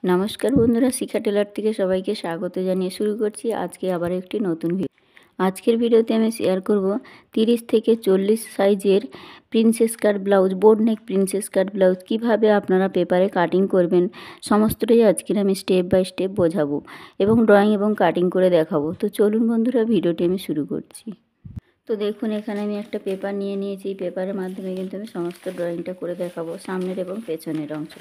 নমস্কার বন্ধুরা, শিখা টেলার থেকে সবাইকে স্বাগত জানিয়ে শুরু করছি আজকে আবার একটি নতুন ভিডিও। আজকের ভিডিওতে আমি শেয়ার করব 30 থেকে 40 সাইজের প্রিন্সেস কাট ব্লাউজ, বোট নেক প্রিন্সেস কাট ব্লাউজ কীভাবে আপনারা পেপারে কাটিং করবেন সমস্তটাই আজকের আমি স্টেপ বাই স্টেপ বোঝাবো এবং ড্রয়িং এবং কাটিং করে দেখাবো। তো চলুন বন্ধুরা, ভিডিওটি আমি শুরু করছি। তো দেখুন, এখানে আমি একটা পেপার নিয়ে নিয়েছি। এই পেপারের মাধ্যমে কিন্তু আমি সমস্ত ড্রয়িংটা করে দেখাবো, সামনের এবং পেছনের অংশ।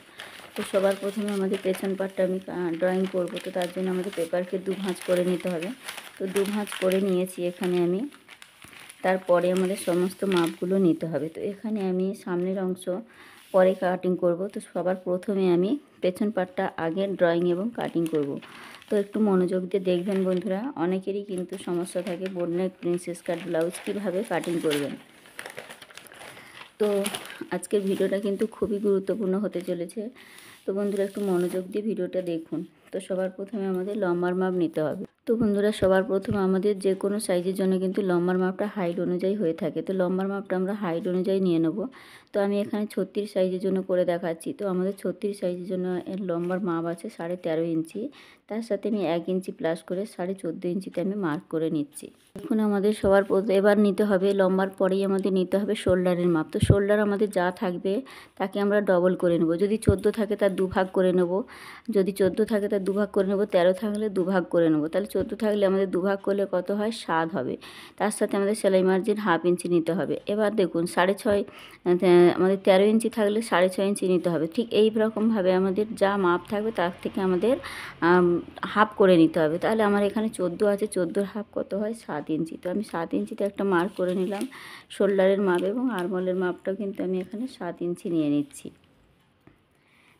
তো সবার প্রথমে আমাদের পেছন পার্টটা আমি ড্রয়িং করব, তো তার জন্য আমাদের পেপারকে দু ভাঁজ করে নিতে হবে। তো দু ভাঁজ করে নিয়েছি এখানে আমি। তারপরে আমাদের সমস্ত মাপগুলো নিতে হবে। তো এখানে আমি সামনের অংশ পরে কাটিং করব। তো সবার প্রথমে আমি পেছন পার্টটা আগে ড্রয়িং এবং কাটিং করব। তো একটু মনোযোগ দিয়ে দেখবেন বন্ধুরা, অনেকেরই কিন্তু সমস্যা থাকে বোট নেক প্রিন্সেস কাট ব্লাউজ কীভাবে কাটিং করবেন। তো আজকের ভিডিওটা কিন্তু খুবই গুরুত্বপূর্ণ হতে চলেছে। তো বন্ধুরা একটু মনোযোগ দিয়ে ভিডিওটা দেখুন। তো সবার প্রথমে আমাদের লম্বার মাপ নিতে হবে। তো বন্ধুরা সবার প্রথমে আমাদের যে কোনো সাইজের জন্য কিন্তু লম্বার মাপটা হাইট অনুযায়ী হয়ে থাকে। তো লম্বার মাপটা আমরা হাইট অনুযায়ী নিয়ে নেব। তো আমি এখানে 36 সাইজের জন্য করে দেখাচ্ছি। তো আমাদের 36 সাইজের জন্য এর লম্বার মাপ আছে 13.5 ইঞ্চি। তার সাথে আমি 1 ইঞ্চি প্লাস করে 14.5 ইঞ্চিতে আমি মার্ক করে নিচ্ছি। এখন আমাদের সবার এবার নিতে হবে লম্বার পরেই আমাদের নিতে হবে শোল্ডারের মাপ। তো শোল্ডার আমাদের যা থাকবে তাকে আমরা ডবল করে নেব। যদি 14 থাকে তার দুভাগ করে নেব, যদি 14 থাকে তার দুভাগ করে নেব, 13 থাকলে দুভাগ করে নেব। তাহলে 14 থাকলে আমাদের দুভাগ করলে কত হয়? 7 হবে। তার সাথে আমাদের সেলাই মার্জিন 1/2 ইঞ্চি নিতে হবে। এবার দেখুন 6.5 আমাদের 13 ইঞ্চি থাকলে 6.5 ইঞ্চি নিতে হবে। ঠিক এই রকমভাবে আমাদের যা মাপ থাকবে তার থেকে আমাদের হাফ করে নিতে হবে। তাহলে আমার এখানে 14 আছে, 14 হাফ কত হয়? 7 ইঞ্চি। তো আমি 7 ইঞ্চিতে একটা মার্ক করে নিলাম শোল্ডারের মাপ, এবং আরমোলের মাপটাও কিন্তু আমি এখানে 7 ইঞ্চি নিয়ে নিচ্ছি।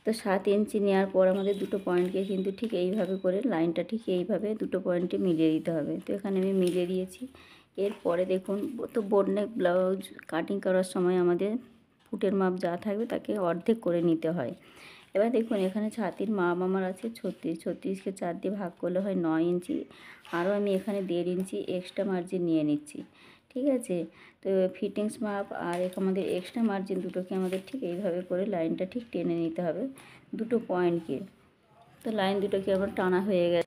তো 7 ইঞ্চি নেওয়ার পর আমাদের দুটো পয়েন্টকে কিন্তু ঠিক এইভাবে করে লাইনটা ঠিক এইভাবে দুটো পয়েন্টে মিলিয়ে দিতে হবে। তো এখানে আমি মিলিয়ে দিয়েছি। এরপরে দেখুন, তো বোট নেক ব্লাউজ কাটিং করার সময় আমাদের ফুটের মাপ যা থাকবে তাকে অর্ধেক করে নিতে হয়। এবার দেখুন, এখানে ছাতির মাপ আমার আছে 36। 36কে 4 দিয়ে ভাগ করলে হয় 9 ইঞ্চি। আরও আমি এখানে 1.5 ইঞ্চি এক্সট্রা মার্জিন নিয়ে নিচ্ছি। ঠিক আছে। তো ফিটিংস মাপ আর আমাদের এক্সট্রা মার্জিন দুটোকে আমাদের ঠিক এইভাবে করে লাইনটা ঠিক টেনে নিতে হবে দুটো পয়েন্টকে। তো লাইন দুটোকে আবার টানা হয়ে গেছে।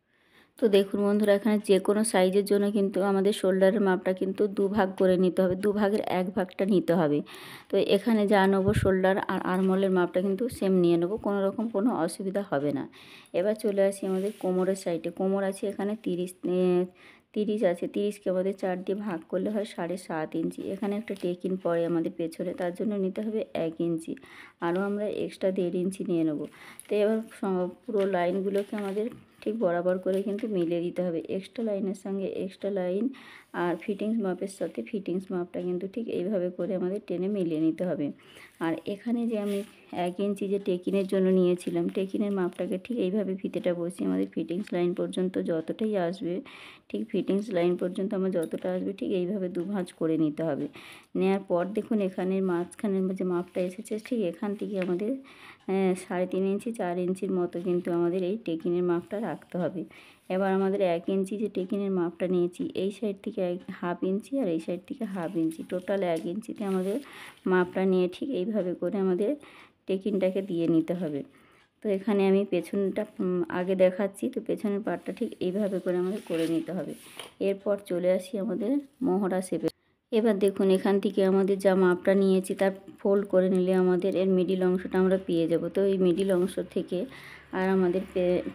তো দেখুন বন্ধুরা, এখানে যে কোনো সাইজের জন্য কিন্তু আমাদের শোল্ডারের মাপটা কিন্তু দুভাগ করে নিতে হবে, দুভাগের এক ভাগটা নিতে হবে। তো এখানে যা নেবো শোল্ডার আর আরমোলের মাপটা কিন্তু সেম নিয়ে নেবো, কোনো রকম কোনো অসুবিধা হবে না। এবার চলে আসি আমাদের কোমরের সাইডে। কোমর আছে এখানে 30 আছে। 30কে আমাদের 4 দিয়ে ভাগ করলে হয় 7.5 ইঞ্চি। এখানে একটা টেকিন পড়ে আমাদের পেছনে, তার জন্য নিতে হবে 1 ইঞ্চি। আরও আমরা এক্সট্রা 1.5 ইঞ্চি নিয়ে নেবো। তো এবার পুরো লাইনগুলোকে আমাদের ঠিক বরাবর করে কিন্তু মিলিয়ে দিতে হবে। এক্সট্রা লাইনের সঙ্গে এক্সট্রা লাইন আর ফিটিংস মাপের সাথে ফিটিংস মাপটা কিন্তু ঠিক এইভাবে করে আমাদের টেনে মিলিয়ে নিতে হবে। আর এখানে যে আমি 1 ইঞ্চি যে টেকিনের জন্য নিয়েছিলাম, টেকিনের মাপটাকে ঠিক এইভাবে ফিতেটা বসিয়ে আমাদের ফিটিংস লাইন পর্যন্ত যতটাই আসবে, ঠিক ফিটিংস লাইন পর্যন্ত আমার যতটা আসবে ঠিক এইভাবে দুভাঁজ করে নিতে হবে। নেওয়ার পর দেখুন, এখানের মাঝখানের যে মাপটা এসেছে ঠিক এখান থেকে আমাদের 3.5 ইঞ্চি 4 ইঞ্চির মতো কিন্তু আমাদের এই টেকিনের মাপটা রাখতে হবে। এবার আমাদের 1 ইঞ্চি যে টেকিনের মাপটা নিয়েছি, এই সাইড থেকে 1/2 ইঞ্চি আর এই সাইড থেকে 1/2 ইঞ্চি, টোটাল 1 ইঞ্চিতে আমাদের মাপটা নিয়ে ঠিক এইভাবে করে আমাদের টেকিনটাকে দিয়ে নিতে হবে। তো এখানে আমি পেছনটা আগে দেখাচ্ছি। তো পেছনের পার্টটা ঠিক এইভাবে করে আমাদের করে নিতে হবে। এরপর চলে আসি আমাদের মহড়া শেপে। এবার দেখুন, এখান থেকে আমাদের যা মাপটা নিয়েছি তার ফোল্ড করে নিলে আমাদের এর মিডিল অংশটা আমরা পেয়ে যাব। তো এই মিডিল অংশ থেকে আর আমাদের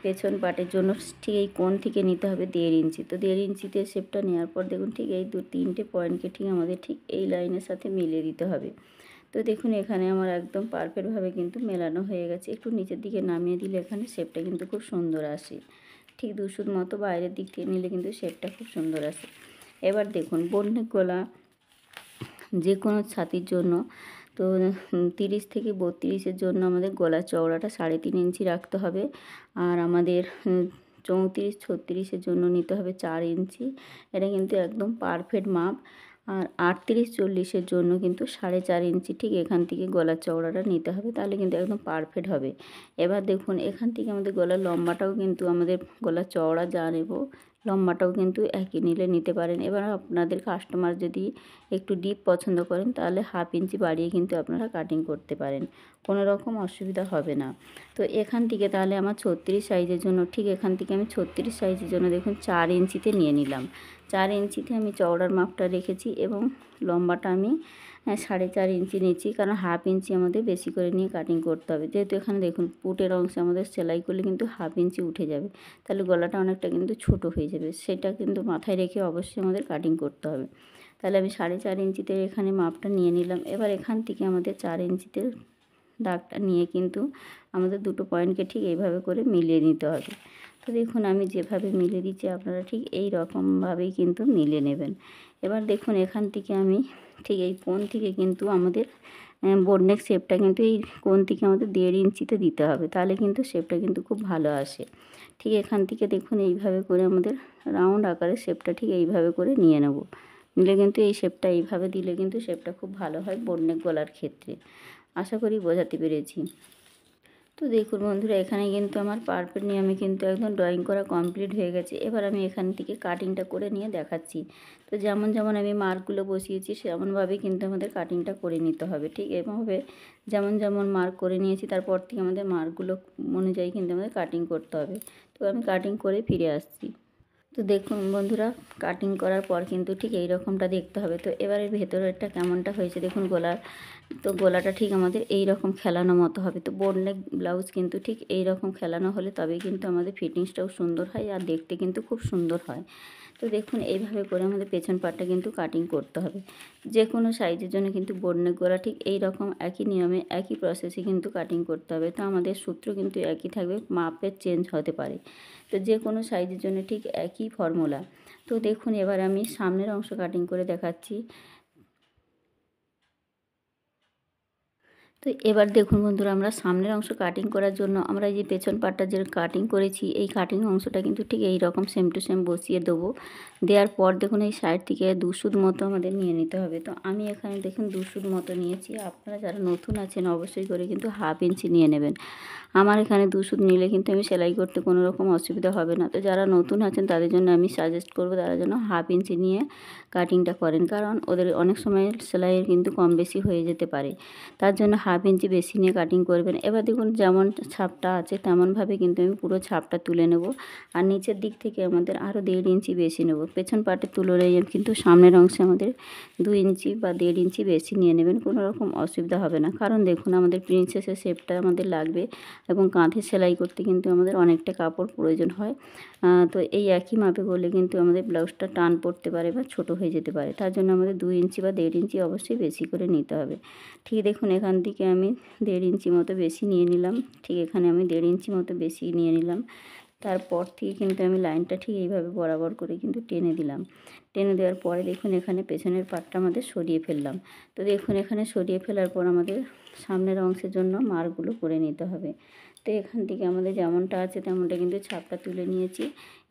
পেছন পাটের জন্য ঠিক এই কোণ থেকে নিতে হবে 1.5 ইঞ্চি। তো 1.5 ইঞ্চিতে শেপটা নেওয়ার পর দেখুন ঠিক এই 2-3টে পয়েন্টকে ঠিক আমাদের ঠিক এই লাইনের সাথে মিলিয়ে দিতে হবে। তো দেখুন, এখানে আমার একদম পারফেক্টভাবে কিন্তু মেলানো হয়ে গেছে। একটু নিচের দিকে নামিয়ে দিলে এখানে শেপটা কিন্তু খুব সুন্দর আসে। ঠিক 2 সুত মতো বাইরের দিক থেকে নিলে কিন্তু শেপটা খুব সুন্দর আসে। এবার দেখুন, বোট নেক গলা যে কোনো ছাতির জন্য তো 30 থেকে 32-এর জন্য আমাদের গলার চওড়াটা 3.5 ইঞ্চি রাখতে হবে। আর আমাদের 34-36-এর জন্য নিতে হবে 4 ইঞ্চি। এটা কিন্তু একদম পারফেক্ট মাপ। আর 38-40-এর জন্য কিন্তু 4.5 ইঞ্চি ঠিক এখান থেকে গলার চওড়াটা নিতে হবে, তাহলে কিন্তু একদম পারফেক্ট হবে। এবার দেখুন, এখান থেকে আমাদের গলার লম্বাটাও কিন্তু আমাদের গলার চওড়া যা নেব লম্বাটাও কিন্তু একই নিলে নিতে পারেন। এবার আপনাদের কাস্টমার যদি একটু ডিপ পছন্দ করেন তাহলে 1/2 ইঞ্চি বাড়িয়ে কিন্তু আপনারা কাটিং করতে পারেন, কোনো রকম অসুবিধা হবে না। তো এখান থেকে তাহলে আমার 36 সাইজের জন্য, ঠিক এখান থেকে আমি 36 সাইজের জন্য দেখুন 4 ইঞ্চিতে নিয়ে নিলাম। 4 ইঞ্চিতে আমি চওড়ার মাপটা রেখেছি এবং লম্বাটা আমি 4.5 ইঞ্চি নিচ্ছি, কারণ 1/2 ইঞ্চি আমাদের বেশি করে নিয়ে কাটিং করতে হবে। যেহেতু এখানে দেখুন পুটের অংশে আমাদের সেলাই করলে কিন্তু 1/2 ইঞ্চি উঠে যাবে, তাহলে গলাটা অনেকটা কিন্তু ছোট হয়ে যাবে, সেটা কিন্তু মাথায় রেখে অবশ্যই আমাদের কাটিং করতে হবে। তাহলে আমি 4.5 ইঞ্চিতে এখানে মাপটা নিয়ে নিলাম। এবার এখান থেকে আমাদের 4 ইঞ্চিতে দাগটা নিয়ে কিন্তু আমাদের দুটো পয়েন্টকে ঠিক এইভাবে করে মিলিয়ে নিতে হবে। তো দেখুন আমি যেভাবে মিলিয়ে দিচ্ছি আপনারা ঠিক এই রকমভাবেই কিন্তু মিলিয়ে নেবেন। এবার দেখুন এখান থেকে আমি ঠিক এই কোণ থেকে কিন্তু আমাদের বোটনেক শেপটা কিন্তু এই কোণ থেকে আমাদের 1.5 ইঞ্চিতে দিতে হবে, তাহলে কিন্তু শেপটা কিন্তু খুব ভালো আসে। ঠিক এখান থেকে দেখুন এইভাবে করে আমাদের রাউন্ড আকারের শেপটা ঠিক এইভাবে করে নিয়ে নেব। নিলে কিন্তু এই শেপটা এইভাবে দিলে কিন্তু শেপটা খুব ভালো হয় বোটনেক গলার ক্ষেত্রে। আশা করি বোঝাতে পেরেছি। তো দেখুন বন্ধুরা, এখানে কিন্তু আমার পারফেক্ট নিয়ে আমি কিন্তু একদম ড্রয়িং করা কমপ্লিট হয়ে গেছে। এবার আমি এখান থেকে কাটিংটা করে নিয়ে দেখাচ্ছি। তো যেমন যেমন আমি মার্কগুলো বসিয়েছি সেমনভাবেই কিন্তু আমাদের কাটিংটা করে নিতে হবে। ঠিক এভাবে যেমন যেমন মার্ক করে নিয়েছি তারপর থেকে আমাদের মার্কগুলো অনুযায়ী কিন্তু আমাদের কাটিং করতে হবে। তো আমি কাটিং করে ফিরে আসছি। তো দেখুন বন্ধুরা, কাটিং করার পর কিন্তু ঠিক এই রকমটা দেখতে হবে। তো এবারে ভেতরেরটা কেমনটা হয়েছে দেখুন, গলাটা ঠিক আমাদের এই রকম খেলানো মতো হবে। তো বোটনেক ব্লাউজ কিন্তু ঠিক এই রকম খেলানো হলে তবেই কিন্তু আমাদের ফিটিংসটাও সুন্দর হয় আর দেখতে কিন্তু খুব সুন্দর হয়। তো দেখুন এইভাবে করে আমাদের পেছন পাটটা কিন্তু কাটিং করতে হবে। যে কোনো সাইজের জন্য কিন্তু বোটনেক গলা ঠিক এই রকম একই নিয়মে একই প্রসেসে কিন্তু কাটিং করতে হবে। তো আমাদের সূত্র কিন্তু একই থাকবে, মাপের চেঞ্জ হতে পারে। তো যে কোনো সাইজের জন্য ঠিক একই ফর্মুলা। তো দেখুন এবার আমি সামনের অংশ কাটিং করে দেখাচ্ছি। তো এবার দেখুন বন্ধুরা, আমরা সামনের অংশ কাটিং করার জন্য আমরা এই যে পেছন পাটটা যে কাটিং করেছি এই কাটিং অংশটা কিন্তু ঠিক এই রকম সেম টু সেম বসিয়ে দেবো। দেওয়ার পর দেখুন এই সাইড থেকে 2 সুত মতো আমাদের নিয়ে নিতে হবে। তো আমি এখানে দেখুন 2 সুত মতো নিয়েছি। আপনারা যারা নতুন আছেন অবশ্যই করে কিন্তু 1/2 ইঞ্চি নিয়ে নেবেন। আমার এখানে 2 সুত নিলে কিন্তু আমি সেলাই করতে কোনো রকম অসুবিধা হবে না। তো যারা নতুন আছেন তাদের জন্য আমি সাজেস্ট করবো তারা যেন 1/2 ইঞ্চি নিয়ে কাটিংটা করেন, কারণ ওদের অনেক সময় সেলাইয়ের কিন্তু কম বেশি হয়ে যেতে পারে। তার জন্য 1/2 ইঞ্চি বেশি নিয়ে কাটিং করবেন। এবার দেখুন যেমন ছাপটা আছে তেমনভাবে কিন্তু আমি পুরো ছাপটা তুলে নেব। আর নিচের দিক থেকে আমাদের আরও 1.5 ইঞ্চি বেশি নেব। পেছন পাটের তুলনায় কিন্তু সামনের অংশে আমাদের 2 ইঞ্চি বা 1.5 ইঞ্চি বেশি নিয়ে নেবেন, কোনো রকম অসুবিধা হবে না। কারণ দেখুন আমাদের প্রিন্সেসের শেপটা আমাদের লাগবে এবং কাঁধে সেলাই করতে কিন্তু আমাদের অনেকটা কাপড় প্রয়োজন হয়। তো এই একই মাপে করলে কিন্তু আমাদের ব্লাউজটা টান পড়তে পারে বা ছোট হয়ে যেতে পারে। তার জন্য আমাদের 2 ইঞ্চি বা 1.5 ইঞ্চি অবশ্যই বেশি করে নিতে হবে। ঠিক দেখুন এখান থেকে আমি 1.5 ইঞ্চি মতো বেশি নিয়ে নিলাম। ঠিক এখানে আমি 1.5 ইঞ্চি মতো বেশি নিয়ে নিলাম। তারপর থেকে কিন্তু আমি লাইনটা ঠিক এইভাবে বরাবর করে কিন্তু টেনে দিলাম। টেনে দেওয়ার পরে দেখুন এখানে পেছনের পাটটা আমাদের সরিয়ে ফেললাম। তো দেখুন এখানে সরিয়ে ফেলার পর আমাদের সামনের অংশের জন্য মার্কগুলো করে নিতে হবে। তো এখান থেকে আমাদের যেমনটা আছে তেমনটা কিন্তু ছাপটা তুলে নিয়েছি।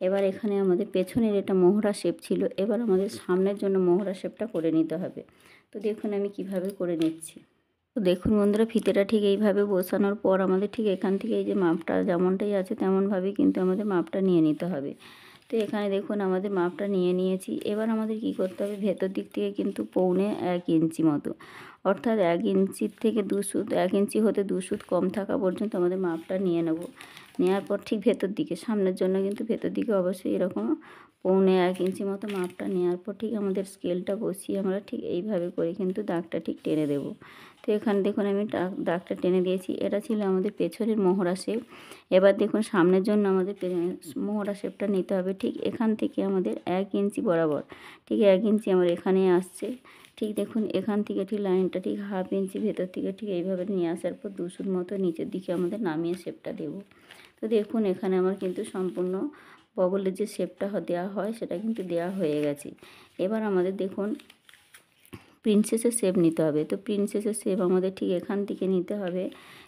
এবার এখানে আমাদের পেছনের এটা মোহরা শেপ ছিল, এবার আমাদের সামনের জন্য মোহরা শেপটা করে নিতে হবে। তো দেখুন আমি কিভাবে করে নিচ্ছি। তো দেখুন বন্ধুরা, ফিতেটা ঠিক এইভাবে বসানোর পর আমাদের ঠিক এখান থেকে এই যে মাপটা যেমনটাই আছে তেমনভাবেই কিন্তু আমাদের মাপটা নিয়ে নিতে হবে। তো এখানে দেখুন আমাদের মাপটা নিয়ে নিয়েছি। এবার আমাদের কি করতে হবে, ভেতর দিক থেকে কিন্তু 1.25 ইঞ্চি মতো, অর্থাৎ 1 ইঞ্চির থেকে 2 সুত, 1 ইঞ্চি হতে 2 সুত কম থাকা পর্যন্ত আমাদের মাপটা নিয়ে নেব। নেওয়ার পর ঠিক ভেতর দিকে, সামনের জন্য কিন্তু ভেতর দিকে অবশ্যই এরকম 1.25 ইঞ্চি মতো মাপটা নেওয়ার পর ঠিক আমাদের স্কেলটা বসিয়ে আমরা ঠিক এইভাবে করে কিন্তু দাগটা ঠিক টেনে দেব। তো এখানে দেখুন আমি দাগটা টেনে দিয়েছি। এটা ছিল আমাদের পেছনের মোহরা শেপ। এবার দেখুন সামনের জন্য আমাদের মোহরা শেপটা নিতে হবে। ঠিক এখান থেকে আমাদের 1 ইঞ্চি বরাবর, ঠিক 1 ইঞ্চি আমার এখানে আসছে। ঠিক দেখুন এখান থেকে ঠিক লাইনটা ঠিক 1/2 ইঞ্চি ভেতর থেকে ঠিক এইভাবে নিয়ে আসার পর 2 সুত মতো নিচের দিকে আমাদের নামিয়ে শেপটা দেব। তো দেখুন এখানে আমার কিন্তু সম্পূর্ণ বগলের যে শেপটা দেওয়া হয় সেটা কিন্তু দেওয়া হয়ে গেছে। এবার আমাদের দেখুন প্রিন্সেসের শেপ নিতে হবে। তো প্রিন্সেসের শেপ আমাদের ঠিক এখান থেকে নিতে হবে।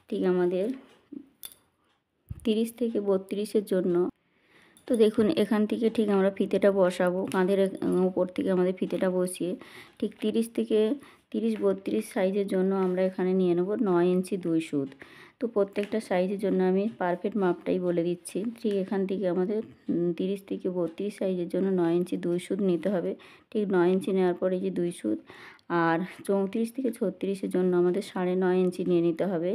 ঠিক আমাদের 30 থেকে 32-এর জন্য। তো দেখুন এখান থেকে ঠিক আমরা ফিতেটা বসাবো, কাঁধের উপর থেকে আমাদের ফিতেটা বসিয়ে ঠিক 30 থেকে 30-32 সাইজের জন্য আমরা এখানে নিয়ে নেব 9 ইঞ্চি 2 সুত। তো প্রত্যেকটা সাইজের জন্য আমি পারফেক্ট মাপটাই বলে দিচ্ছি। ঠিক এখান থেকে আমাদের 30-32 সাইজের জন্য 9 ইঞ্চি 2 সুত নিতে হবে। ঠিক 9 ইঞ্চি নেওয়ার পরে যে 2 সুত, আর 34-36-এর জন্য আমাদের 9.5 ইঞ্চি নিয়ে নিতে হবে,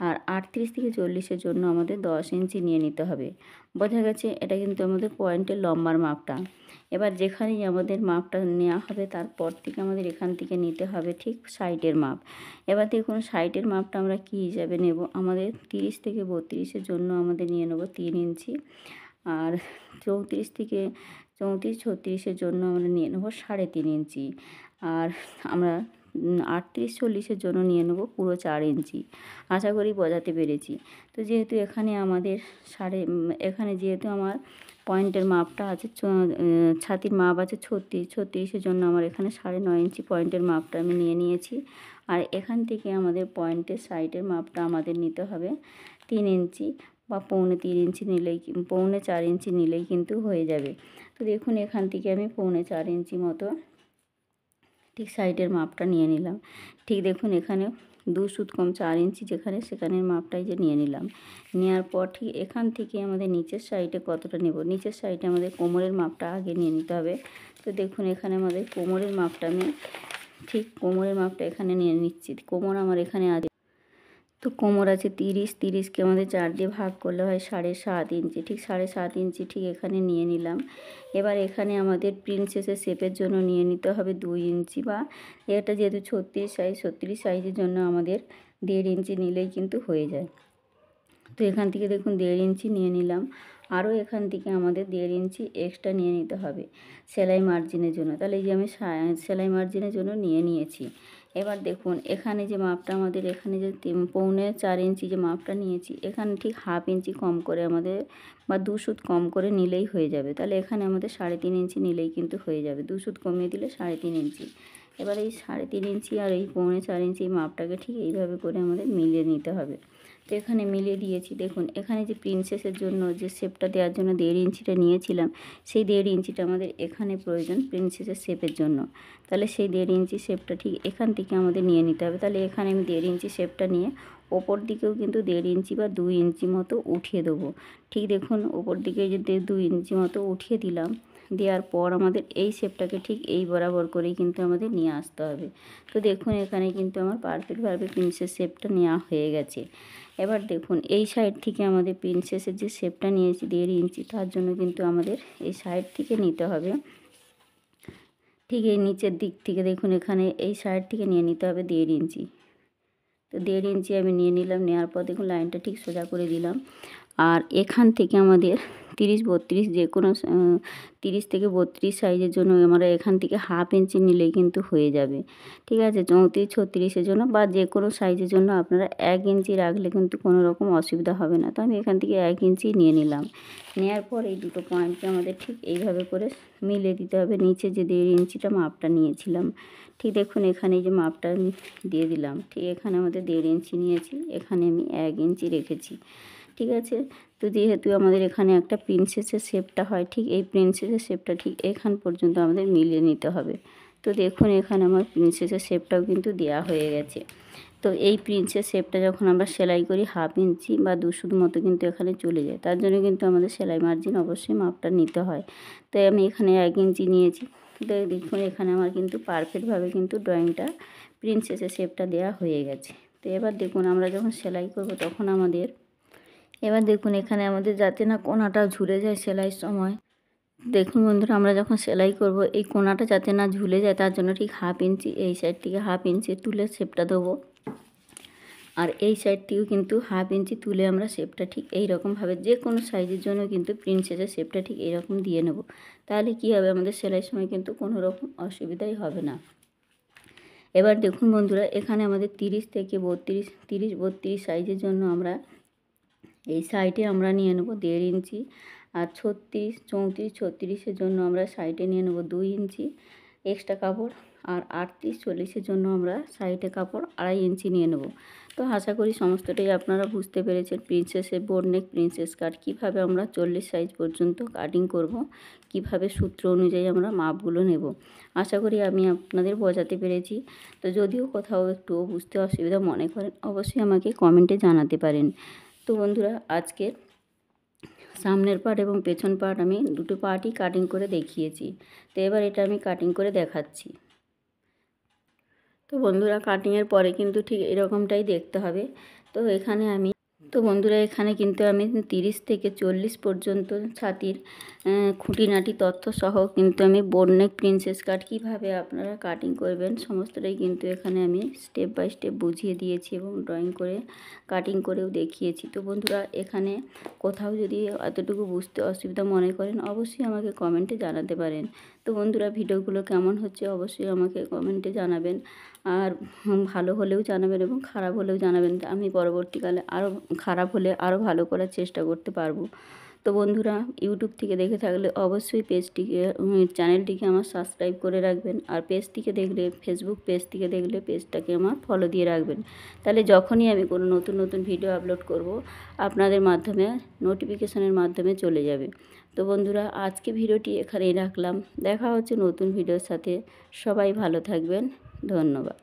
আর 38-40-এর জন্য আমাদের 10 ইঞ্চি নিয়ে নিতে হবে। বোঝা গেছে? এটা কিন্তু আমাদের পয়েন্টের লম্বার মাপটা। এবার যেখানেই আমাদের মাপটা নেওয়া হবে তারপর থেকে আমাদের এখান থেকে নিতে হবে ঠিক সাইডের মাপ। এবার দেখুন সাইডের মাপটা আমরা কী হিসাবে নেব, আমাদের 30-32-এর জন্য আমাদের নিয়ে নেব 3 ইঞ্চি, আর 34-36-এর জন্য আমরা নিয়ে নেব 3.5 ইঞ্চি, আর আমরা 38-40-এর জন্য নিয়ে নেব পুরো 4 ইঞ্চি। আশা করি বোঝাতে পেরেছি। তো যেহেতু এখানে আমাদের এখানে যেহেতু আমার পয়েন্টের মাপটা আছে, ছাতির মাপ আছে 36-36-এর জন্য আমার এখানে 9.5 ইঞ্চি পয়েন্টের মাপটা আমি নিয়ে নিয়েছি। আর এখান থেকে আমাদের পয়েন্টের সাইডের মাপটা আমাদের নিতে হবে 3 ইঞ্চি বা 3.25 ইঞ্চি নিলেই 3.25 ইঞ্চি নিলেই কিন্তু হয়ে যাবে। তো দেখুন এখান থেকে আমি 3.25 ইঞ্চি মতো ঠিক সাইডের মাপটা নিয়ে নিলাম। ঠিক দেখুন এখানে 2 সুত কম 4 ইঞ্চি যেখানে সেখানের মাপটাই যে নিয়ে নিলাম। নেওয়ার পর ঠিক এখান থেকে আমাদের নিচের সাইডে কতটা নেব, নিচের সাইডে আমাদের কোমরের মাপটা আগে নিয়ে নিতে হবে। তো দেখুন এখানে আমাদের কোমরের মাপটা আমি ঠিক কোমরের মাপটা এখানে নিয়ে নিচ্ছি। কোমর আমার এখানে আছে, তো কোমর আছে 30-30কে আমাদের 4 দিয়ে ভাগ করলে হয় 7.5 ইঞ্চি। ঠিক 7.5 ইঞ্চি ঠিক এখানে নিয়ে নিলাম। এবার এখানে আমাদের প্রিন্সেসের শেপের জন্য নিয়ে নিতে হবে 2 ইঞ্চি, বা এটা যেহেতু 36 সাইজের জন্য আমাদের 1.5 ইঞ্চি নিলেই কিন্তু হয়ে যায়। তো এখান থেকে দেখুন 1.5 ইঞ্চি নিয়ে নিলাম, আরও এখান থেকে আমাদের 1.5 ইঞ্চি এক্সট্রা নিয়ে নিতে হবে সেলাই মার্জিনের জন্য। তাহলে এই যে আমি সেলাই মার্জিনের জন্য নিয়ে নিয়েছি। এবার দেখুন এখানে যে মাপটা আমাদের এখানে যে 3.25 ইঞ্চি যে মাপটা নিয়েছি, এখানে ঠিক 1/2 ইঞ্চি কম করে আমাদের বা 2 সুত কম করে নিলেই হয়ে যাবে। তাহলে এখানে আমাদের 3.5 ইঞ্চি নিলেই কিন্তু হয়ে যাবে, 2 সুত কমিয়ে দিলে 3.5 ইঞ্চি। এবার এই 3.5 ইঞ্চি আর এই 3.25 ইঞ্চি মাপটাকে ঠিক এইভাবে করে আমাদের মিলিয়ে নিতে হবে। তো এখানে মিলিয়ে দিয়েছি। দেখুন এখানে যে প্রিন্সেসের জন্য যে শেপটা দেওয়ার জন্য 1.5 ইঞ্চিটা নিয়েছিলাম, সেই 1.5 ইঞ্চিটা আমাদের এখানে প্রয়োজন প্রিন্সেসের শেপের জন্য। তাহলে সেই 1.5 ইঞ্চি শেপটা ঠিক এখান থেকে আমাদের নিয়ে নিতে হবে। তাহলে এখানে আমি 1.5 ইঞ্চি শেপটা নিয়ে ওপর দিকেও কিন্তু 1.5 ইঞ্চি বা 2 ইঞ্চি মতো উঠিয়ে দেবো। ঠিক দেখুন ওপর দিকে যে 2 ইঞ্চি মতো উঠিয়ে দিলাম, দেওয়ার পর আমাদের এই শেপটাকে ঠিক এই বরাবর করেই কিন্তু আমাদের নিয়ে আসতে হবে। তো দেখুন এখানে কিন্তু আমার পারফেক্টভাবে প্রিন্সেস শেপটা নেওয়া হয়ে গেছে। এবার দেখুন এই সাইড থেকে আমাদের প্রিন্সেসের যে শেপটা নিয়েছি 1.5 ইঞ্চি, তার জন্য কিন্তু আমাদের এই সাইড থেকে নিতে হবে ঠিক এই নিচের দিক থেকে। দেখুন এখানে এই সাইড থেকে নিয়ে নিতে হবে 1.5 ইঞ্চি। তো 1.5 ইঞ্চি আমি নিয়ে নিলাম। নেওয়ার পর দেখুন লাইনটা ঠিক সোজা করে দিলাম। আর এখান থেকে আমাদের 30-32 যে কোনো 30-32 সাইজের জন্য আমরা এখান থেকে 1/2 ইঞ্চি নিলেই কিন্তু হয়ে যাবে। ঠিক আছে? 34-36-এর জন্য বা যে কোনো সাইজের জন্য আপনারা 1 ইঞ্চি রাখলে কিন্তু কোনো রকম অসুবিধা হবে না। তো আমি এখান থেকে 1 ইঞ্চি নিয়ে নিলাম। নেওয়ার পর এই দুটো পয়েন্টকে আমাদের ঠিক এইভাবে করে মিলিয়ে দিতে হবে নিচে যে 1.5 ইঞ্চিটা মাপটা নিয়েছিলাম। ঠিক দেখুন এখানে যে মাপটা আমি দিয়ে দিলাম, ঠিক এখানে আমাদের 1.5 ইঞ্চি নিয়েছি, এখানে আমি 1 ইঞ্চি রেখেছি। ঠিক আছে? তো যেহেতু আমাদের এখানে একটা প্রিন্সেসের শেপটা হয়, ঠিক এই প্রিন্সেসের শেপটা ঠিক এখান পর্যন্ত আমাদের মিলিয়ে নিতে হবে। তো দেখুন এখানে আমার প্রিন্সেসের শেপটাও কিন্তু দেওয়া হয়ে গেছে। তো এই প্রিন্সেস শেপটা যখন আমরা সেলাই করি 1/2 ইঞ্চি বা 2 সুত মতো কিন্তু এখানে চলে যায়। তার জন্য কিন্তু আমাদের সেলাই মার্জিন অবশ্যই মাপটা নিতে হয়। তাই আমি এখানে 1 ইঞ্চি নিয়েছি। দেখুন এখানে আমার কিন্তু পারফেক্টভাবে কিন্তু ড্রয়িংটা প্রিন্সেসের শেপটা দেওয়া হয়ে গেছে। তো এবার দেখুন আমরা যখন সেলাই করব তখন এবার দেখুন এখানে আমাদের যাতে না কোনাটা ঝুলে যায় সেলাইয়ের সময়। দেখুন বন্ধুরা আমরা যখন সেলাই করব এই কোনাটা যাতে না ঝুলে যায়, তার জন্য ঠিক 1/2 ইঞ্চি এই সাইড থেকে 1/2 ইঞ্চি তুলে শেপটা দেবো। আর এই সাইড থেকেও কিন্তু 1/2 ইঞ্চি তুলে আমরা শেপটা ঠিক এই রকমভাবে যে কোনো সাইজের জন্য কিন্তু প্রিন্সেসের শেপটা ঠিক এইরকম দিয়ে নেব। তাহলে কী হবে, আমাদের সেলাইয়ের সময় কিন্তু কোনো রকম অসুবিধাই হবে না। এবার দেখুন বন্ধুরা এখানে আমাদের 30-32 সাইজের জন্য আমরা এই সাইডে আমরা নিয়ে নেব 1.5 ইঞ্চি, আর 34-36-এর জন্য আমরা সাইডে নিয়ে নেব 2 ইঞ্চি এক্সট্রা কাপড়। আর 38-40-এর জন্য আমরা সাইডে কাপড় 2.5 ইঞ্চি নিয়ে নেব। তো আশা করি সমস্তটাই আপনারা বুঝতে পেরেছেন। প্রিন্সেসের বোট নেক প্রিন্সেস কাট কীভাবে আমরা 40 সাইজ পর্যন্ত কাটিং করব, কিভাবে সূত্র অনুযায়ী আমরা মাপগুলো নেব, আশা করি আমি আপনাদের বোঝাতে পেরেছি। তো যদিও কোথাও একটু বুঝতে অসুবিধা মনে করেন অবশ্যই আমাকে কমেন্টে জানাতে পারেন। তো বন্ধুরা, আজকের সামনের পার্ট এবং পেছন পার্ট আমি দুটো পার্টই কাটিং করে দেখিয়েছি। তো এবার এটা আমি কাটিং করে দেখাচ্ছি। তো বন্ধুরা, কাটিংয়ের পরে কিন্তু ঠিক এরকমটাই দেখতে হবে। তো বন্ধুরা, এখানে কিন্তু আমি 30 থেকে 40 পর্যন্ত ছাতির খুঁটিনাটি তথ্য সহ কিন্তু আমি বোট নেক প্রিন্সেস কাট কীভাবে আপনারা কাটিং করবেন সমস্তটাই কিন্তু এখানে আমি স্টেপ বাই স্টেপ বুঝিয়ে দিয়েছি এবং ড্রয়িং করে কাটিং করেও দেখিয়েছি। তো বন্ধুরা, এখানে কোথাও যদি এতটুকু বুঝতে অসুবিধা মনে করেন অবশ্যই আমাকে কমেন্টে জানাতে পারেন। তো বন্ধুরা, ভিডিওগুলো কেমন হচ্ছে অবশ্যই আমাকে কমেন্টে জানাবেন। আর ভালো হলেও জানাবেন এবং খারাপ হলেও জানাবেন। আমি পরবর্তীকালে আরও খারাপ হলে আরও ভালো করার চেষ্টা করতে পারবো। তো বন্ধুরা, ইউটিউব থেকে দেখে থাকলে অবশ্যই চ্যানেলটিকে আমার সাবস্ক্রাইব করে রাখবেন। আর ফেসবুক পেজ থেকে দেখলে পেজটাকে আমার ফলো দিয়ে রাখবেন। তাহলে যখনই আমি কোনো নতুন নতুন ভিডিও আপলোড করব আপনাদের মাধ্যমে নোটিফিকেশনের মাধ্যমে চলে যাবে। তো বন্ধুরা, আজকে ভিডিওটি এখানেই রাখলাম। দেখা হচ্ছে নতুন ভিডিওর সাথে। সবাই ভালো থাকবেন। ধন্যবাদ।